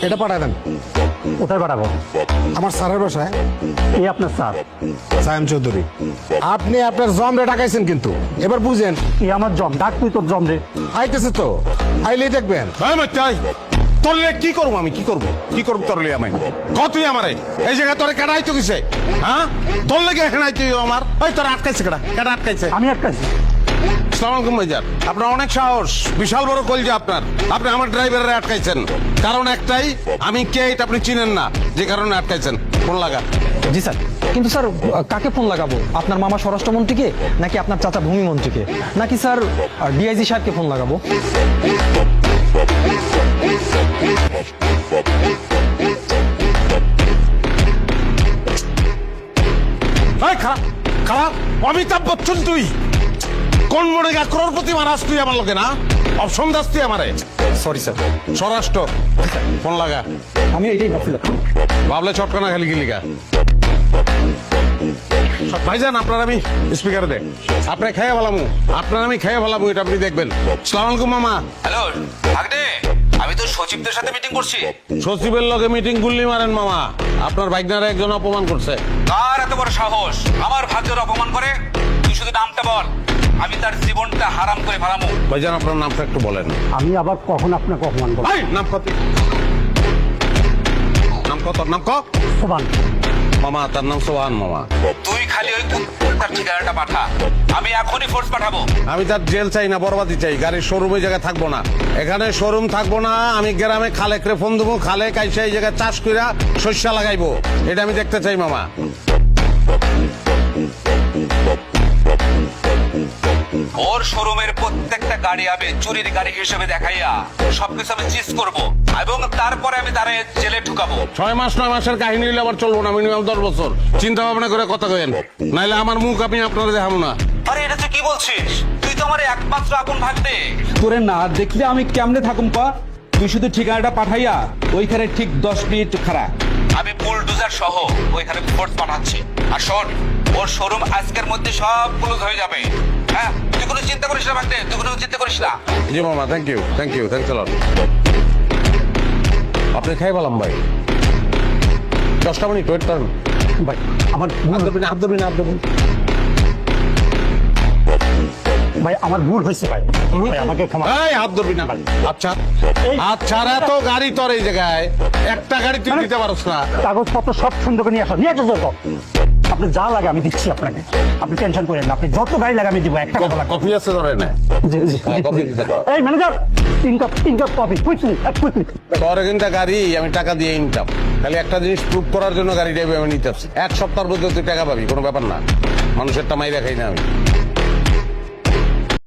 এটা পাঠায় দেন। কোথায় পাঠাবো? আমার স্যারের বাসায়। এই আপনার স্যার? সায়েম চৌধুরী। আপনি আপনার জমরে ডাকাইছেন কিন্তু, এবার বুঝেন। এই আমার জম, ডাক তুই তোর জম রে। আইতেছে তো, আইলেই দেখবেন। তোরলে কি করবো আমি? কি করবো তোরলে আমি? কতই আমারে এই জায়গায় তোরে কেডা আইতো কিসে? হ্যাঁ, তোর লেগে এখানে আইতো আমার। ওই তোর আটকাইছে কেডা আটকাইছে? আমি আটকাইছি। আসসালামু আলাইকুম ভাইজান। আপনার অনেক সাহস, বিশাল বড় কলজা আপনার। আপনি আমার ড্রাইভারে আটকাইছেন, কারণ একটাই, আমি কে এটা আপনি চিনেন না, যে কারণে আটকাইছেন। ফোন লাগা। জি স্যার, কিন্তু স্যার কাকে ফোন লাগাবো? আপনার মামা স্বরাষ্ট্রমন্ত্রীকে, নাকি আপনার চাচা ভূমিমন্ত্রীকে, নাকি স্যার ডিআইজি সাহেবকে ফোন লাগাবো? এই খারাপ খারাপ অমিতাভ বচ্চন তুই কোন মনে গা করোড়পতি মারাস তুই আমার লোকে না? অপশন দাস তুই আমারে। Sorry sir. স্বরাষ্ট্র, ফোন লাগা। আমি এটাই ভাবছিলাম। ভাবলে চটকানা খালি গিলিগা। ভাইজান আপনার আমি স্পিকারে দেখ, আপনি খেয়ে ভালামু, আপনার আমি খেয়ে ভালামু, এটা আপনি দেখবেন। সালাম আলাইকুম মামা। হ্যালো ভাগ্নে, আমি তো সচিবদের সাথে মিটিং করছি। সচিবের লগে মিটিং গুল্লি মারেন মামা, আপনার ভাইগনারা একজন অপমান করছে। কার এত বড় সাহস আমার ভাগ্যের অপমান করে? তুই শুধু নামটা বল, আমি তার জীবনটা হারাম করে ফেলামু। ভাইজান আপনার নামটা একটু বলেন। আমি আবার কখন আপনাকে অপমান করবো? এই, নাম কত? নাম কত? নাম ক? সোবান। মামা তার নাম সোহান মামা। তুই খালি ওই তার ঠিকানাটা পাঠা, আমি এখনই ফোর্স পাঠাবো। আমি তার জেল চাই না, বরবাদি চাই। গাড়ির শোরুমে জায়গায় থাকবো না, এখানে শোরুম থাকবো না। আমি গ্রামে খালেকরে ফোন দেবো, খালে কাইসে এই জায়গায় চাষ কইরা শস্য লাগাইবো, এটা আমি দেখতে চাই মামা। ওর শোরুমের প্রত্যেকটা গাড়ি আমি চুরির গাড়ি হিসেবে দেখাইয়া সবকিছু আমি চিজ করব, এবং তারপরে আমি তারে জেলে ঢুকাবো। 6 মাস 9 মাসের কাহিনী হইলে আবার চলবো না, মিনিমাম 10 বছর চিন্তা ভাবনা করে কথা কইেন, নাইলে আমার মুখ আমি আপনারা দেখাবো না। আরে এটা তুই কি বলছিস? তুই তো আমার একমাত্র আপন ভাগ্নে। তোরে না দেখলে আমি কেমনে থাকুম পা? তুই শুধু ঠিকানাটা পাঠাইয়া ওইখানে ঠিক 10 মিনিট খাড়া। আমি বুলডোজার সহ ওইখানে ফোর্স পাঠাচ্ছি। আর শোন, ওর শোরুম আজকের মধ্যে সব ক্লোজ হয়ে যাবে। হ্যাঁ, তুই কোনো চিন্তা করিস না ভাগ্নে, তুই কোনো চিন্তা করিস না। জি মামা, থ্যাংক ইউ থ্যাংকস লট। আপনি খাই বললাম ভাই, 10টা মিনিট ওয়েট করেন ভাই আমার হাত ধরবি না। ভাই আমার ভুল হয়েছে ভাই, ভাই আমাকে ক্ষমা। এই হাত ধরবি না। আচ্ছা আচ্ছা, এত গাড়ি তোর এই জায়গায়, একটা গাড়ি তুই দিতে পারস না? কাগজপত্র সব সুন্দর করে নিয়ে আসো, নিয়ে আসো যত। আপনি যা লাগে আমি দিচ্ছি আপনাকে, আপনি টেনশন করেন না। আপনি যত গাড়ি লাগে আমি দিব, একটা কথা লাগবে। কফি আছে ধরে না? জি জি। কফি দিতে পারো। এই ম্যানেজার, 3 কাপ কফি, কুইকলি। তোর কিন্তু গাড়ি আমি টাকা দিয়ে নিতাম, খালি একটা জিনিস প্রুভ করার জন্য গাড়িটা আমি নিতে আসছি। 1 সপ্তাহের মধ্যে তুই টাকা পাবি, কোনো ব্যাপার না। মানুষের টামাই দেখাই না আমি।